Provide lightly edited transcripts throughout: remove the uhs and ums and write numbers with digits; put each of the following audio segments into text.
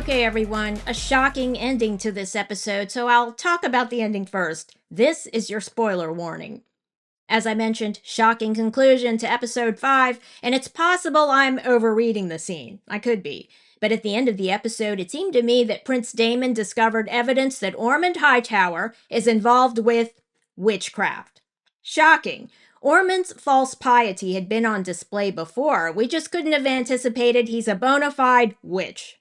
Okay, everyone, a shocking ending to this episode, so I'll talk about the ending first. This is your spoiler warning. As I mentioned, shocking conclusion to episode 5, and it's possible I'm overreading the scene. I could be. But at the end of the episode, it seemed to me that Prince Daemon discovered evidence that Ormund Hightower is involved with witchcraft. Shocking. Ormond's false piety had been on display before. We just couldn't have anticipated he's a bona fide witch.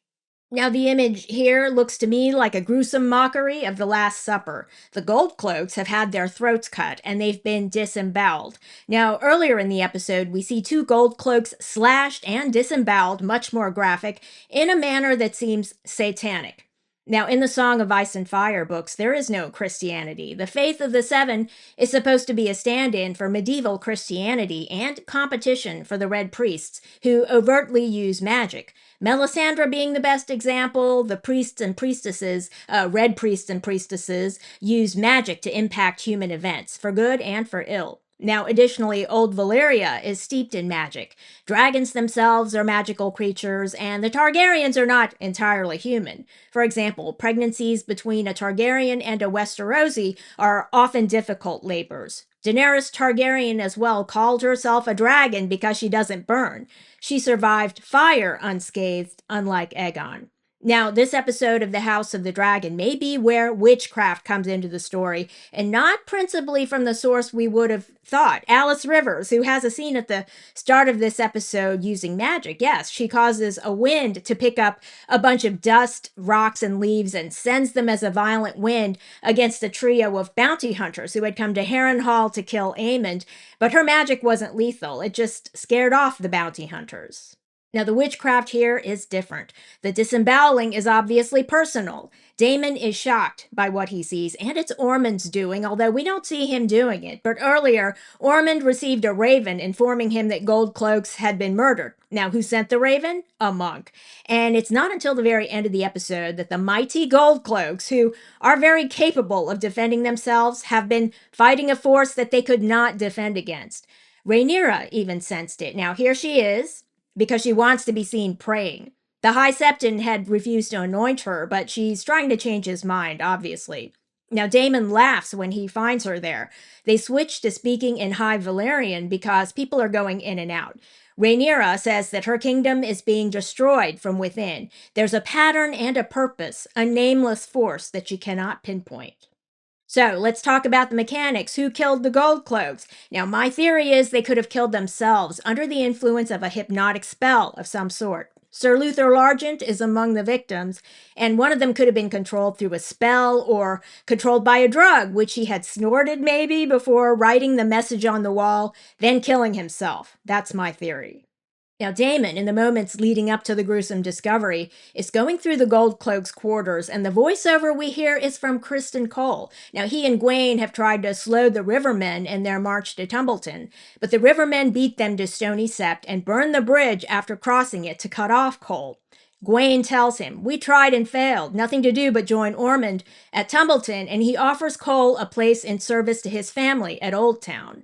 Now, the image here looks to me like a gruesome mockery of the Last Supper. The gold cloaks have had their throats cut and they've been disemboweled. Now, earlier in the episode, we see two gold cloaks slashed and disemboweled, much more graphic, in a manner that seems satanic. Now, in the Song of Ice and Fire books, there is no Christianity. The faith of the Seven is supposed to be a stand-in for medieval Christianity and competition for the Red Priests, who overtly use magic. Melisandre being the best example, the priests and priestesses, red priests and priestesses, use magic to impact human events, for good and for ill. Now, additionally, Old Valyria is steeped in magic. Dragons themselves are magical creatures, and the Targaryens are not entirely human. For example, pregnancies between a Targaryen and a Westerosi are often difficult labors. Daenerys Targaryen as well called herself a dragon because she doesn't burn. She survived fire unscathed, unlike Aegon. Now, this episode of the House of the Dragon may be where witchcraft comes into the story, and not principally from the source we would have thought. Alice Rivers, who has a scene at the start of this episode using magic, yes, she causes a wind to pick up a bunch of dust, rocks, and leaves and sends them as a violent wind against a trio of bounty hunters who had come to Harrenhal to kill Aemond, but her magic wasn't lethal. It just scared off the bounty hunters. Now, the witchcraft here is different. The disemboweling is obviously personal. Daemon is shocked by what he sees, and it's Ormond's doing, although we don't see him doing it. But earlier, Ormond received a raven informing him that gold cloaks had been murdered. Now, who sent the raven? A monk. And it's not until the very end of the episode that the mighty gold cloaks, who are very capable of defending themselves, have been fighting a force that they could not defend against. Rhaenyra even sensed it. Now, here she is, because she wants to be seen praying. The High Septon had refused to anoint her, but she's trying to change his mind, obviously. Now, Daemon laughs when he finds her there. They switch to speaking in High Valyrian because people are going in and out. Rhaenyra says that her kingdom is being destroyed from within. There's a pattern and a purpose, a nameless force that she cannot pinpoint. So let's talk about the mechanics. Who killed the gold cloaks? Now, my theory is they could have killed themselves under the influence of a hypnotic spell of some sort. Sir Luther Largent is among the victims, and one of them could have been controlled through a spell or controlled by a drug, which he had snorted maybe before writing the message on the wall, then killing himself. That's my theory. Now, Daemon, in the moments leading up to the gruesome discovery, is going through the Gold Cloak's quarters, and the voiceover we hear is from Criston Cole. Now, he and Gwaine have tried to slow the Rivermen in their march to Tumbleton, but the Rivermen beat them to Stony Sept and burned the bridge after crossing it to cut off Cole. Gwaine tells him, "We tried and failed, nothing to do but join Ormond at Tumbleton," and he offers Cole a place in service to his family at Old Town.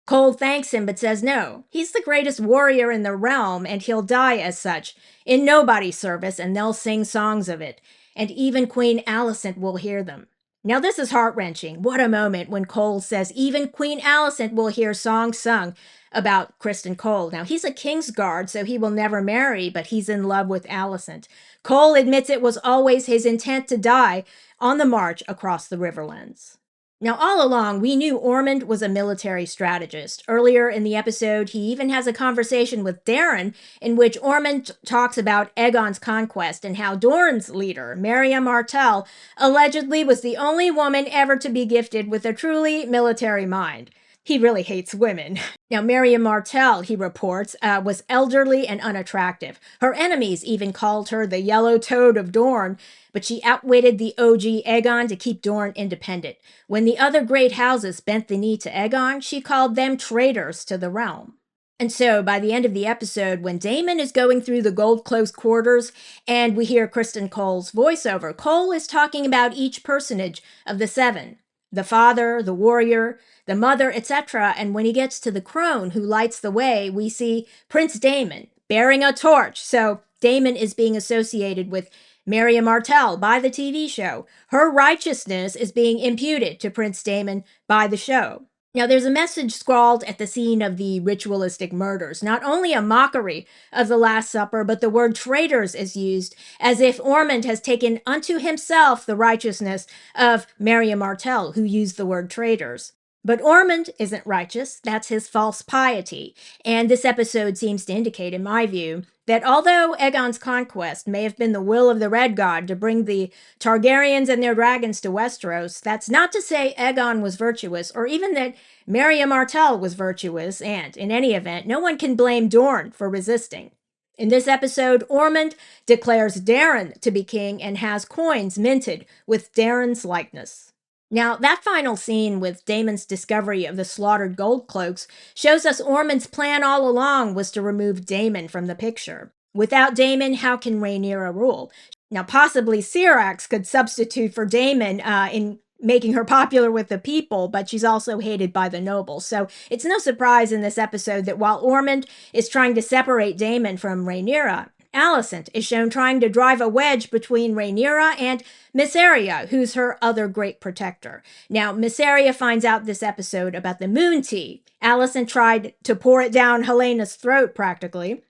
Cole thanks him but says no. He's the greatest warrior in the realm, and he'll die as such, in nobody's service, and they'll sing songs of it. And even Queen Alicent will hear them. Now, this is heart-wrenching. What a moment when Cole says even Queen Alicent will hear songs sung about Criston Cole. Now, he's a Kingsguard, so he will never marry, but he's in love with Alicent. Cole admits it was always his intent to die on the march across the Riverlands. Now, all along, we knew Ormond was a military strategist. Earlier in the episode, he even has a conversation with Darren in which Ormond talks about Aegon's conquest and how Dorne's leader, Marya Martell, allegedly was the only woman ever to be gifted with a truly military mind. He really hates women. Now, Marya Martell, he reports, was elderly and unattractive. Her enemies even called her the Yellow Toad of Dorne, but she outwitted the OG Aegon to keep Dorne independent. When the other great houses bent the knee to Aegon, she called them traitors to the realm. And so, by the end of the episode, when Daemon is going through the Gold Cloak's quarters and we hear Criston Cole's voiceover, Cole is talking about each personage of the seven. The father, the warrior, the mother, etc. And when he gets to the crone who lights the way, we see Prince Daemon bearing a torch. So Daemon is being associated with Mysaria Martell by the TV show. Her righteousness is being imputed to Prince Daemon by the show. Now, there's a message scrawled at the scene of the ritualistic murders. Not only a mockery of the Last Supper, but the word traitors is used as if Ormund has taken unto himself the righteousness of Mysaria Martell, who used the word traitors. But Ormund isn't righteous. That's his false piety. And this episode seems to indicate, in my view, that although Aegon's conquest may have been the will of the Red God to bring the Targaryens and their dragons to Westeros, that's not to say Aegon was virtuous, or even that Mysaria Martell was virtuous, and, in any event, no one can blame Dorne for resisting. In this episode, Ormund declares Daeron to be king and has coins minted with Daeron's likeness. Now, that final scene with Daemon's discovery of the slaughtered gold cloaks shows us Ormond's plan all along was to remove Daemon from the picture. Without Daemon, how can Rhaenyra rule? Now, possibly Syrax could substitute for Daemon in making her popular with the people, but she's also hated by the nobles. So it's no surprise in this episode that while Ormond is trying to separate Daemon from Rhaenyra, Alicent is shown trying to drive a wedge between Rhaenyra and Mysaria, who's her other great protector. Now, Mysaria finds out this episode about the moon tea. Alicent tried to pour it down Helena's throat, practically.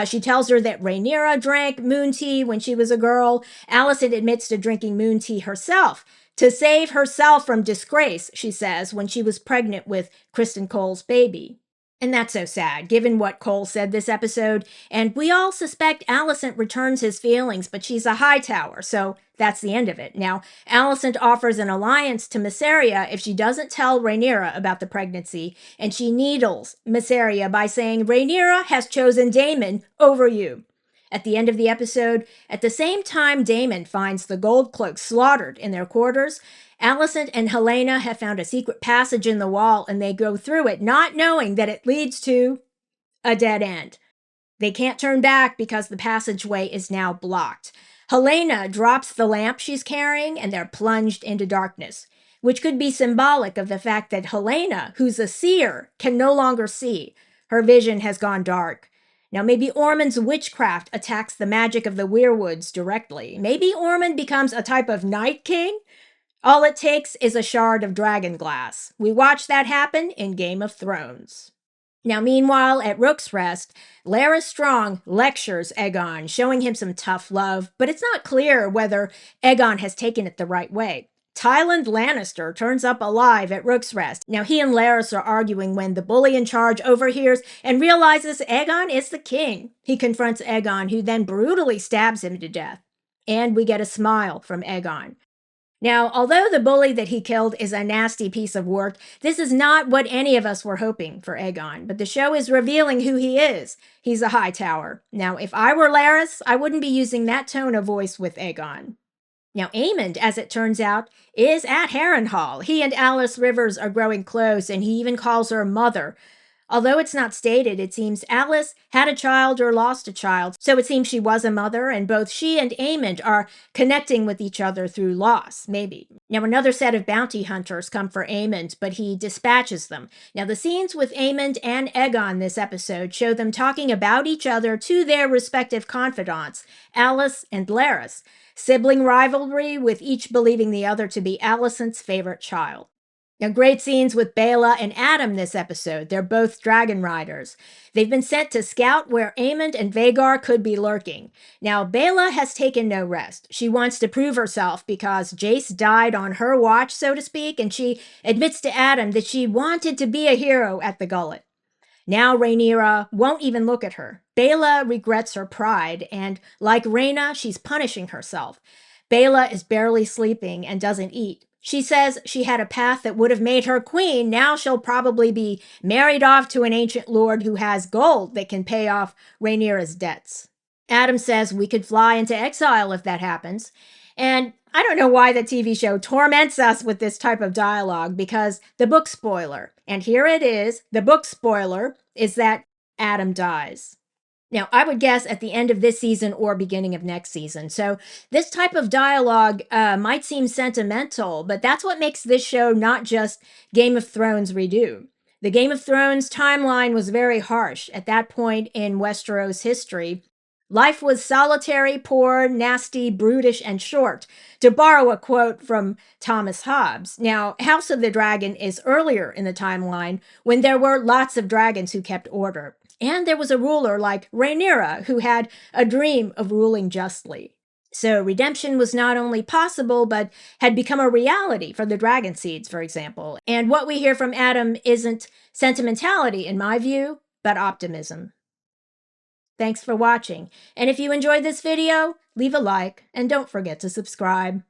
She tells her that Rhaenyra drank moon tea when she was a girl. Alicent admits to drinking moon tea herself to save herself from disgrace, she says, when she was pregnant with Kristen Cole's baby. And that's so sad, given what Cole said this episode. And we all suspect Alicent returns his feelings, but she's a Hightower, so that's the end of it. Now, Alicent offers an alliance to Mysaria if she doesn't tell Rhaenyra about the pregnancy, and she needles Mysaria by saying, Rhaenyra has chosen Daemon over you. At the end of the episode, at the same time Daemon finds the gold cloaks slaughtered in their quarters, Alicent and Helaena have found a secret passage in the wall, and they go through it, not knowing that it leads to a dead end. They can't turn back because the passageway is now blocked. Helaena drops the lamp she's carrying, and they're plunged into darkness, which could be symbolic of the fact that Helaena, who's a seer, can no longer see. Her vision has gone dark. Now, maybe Ormond's witchcraft attacks the magic of the weirwoods directly. Maybe Ormond becomes a type of Night King. All it takes is a shard of dragon glass. We watched that happen in Game of Thrones. Now, meanwhile, at Rook's Rest, Larys Strong lectures Aegon, showing him some tough love, but it's not clear whether Aegon has taken it the right way. Tywin Lannister turns up alive at Rook's Rest. Now, he and Larys are arguing when the bully in charge overhears and realizes Aegon is the king. He confronts Aegon, who then brutally stabs him to death. And we get a smile from Aegon. Now, although the bully that he killed is a nasty piece of work, this is not what any of us were hoping for Aegon, but the show is revealing who he is. He's a Hightower. Now, if I were Larys, I wouldn't be using that tone of voice with Aegon. Now, Aemond, as it turns out, is at Harrenhal. He and Alice Rivers are growing close, and he even calls her mother. Although it's not stated, it seems Alice had a child or lost a child, so it seems she was a mother, and both she and Aemond are connecting with each other through loss, maybe. Now, another set of bounty hunters come for Aemond, but he dispatches them. Now, the scenes with Aemond and Aegon this episode show them talking about each other to their respective confidants, Alice and Larys. Sibling rivalry, with each believing the other to be Alicent's favorite child. Now, great scenes with Baela and Adam this episode. They're both dragon riders. They've been sent to scout where Aemond and Vhagar could be lurking. Now, Baela has taken no rest. She wants to prove herself because Jace died on her watch, so to speak, and she admits to Adam that she wanted to be a hero at the Gullet. Now Rhaenyra won't even look at her. Baela regrets her pride, and like Rhaena, she's punishing herself. Baela is barely sleeping and doesn't eat. She says she had a path that would have made her queen. Now she'll probably be married off to an ancient lord who has gold that can pay off Rhaenyra's debts. Adam says we could fly into exile if that happens. And I don't know why the TV show torments us with this type of dialogue, because the book spoiler, and here it is, the book spoiler is that Adam dies. Now, I would guess at the end of this season or beginning of next season. So this type of dialogue might seem sentimental, but that's what makes this show not just Game of Thrones redo. The Game of Thrones timeline was very harsh at that point in Westeros history. Life was solitary, poor, nasty, brutish, and short, to borrow a quote from Thomas Hobbes. Now, House of the Dragon is earlier in the timeline when there were lots of dragons who kept order. And there was a ruler like Rhaenyra who had a dream of ruling justly. So redemption was not only possible, but had become a reality for the dragon seeds, for example. And what we hear from Adam isn't sentimentality, in my view, but optimism. Thanks for watching. And if you enjoyed this video, leave a like and don't forget to subscribe.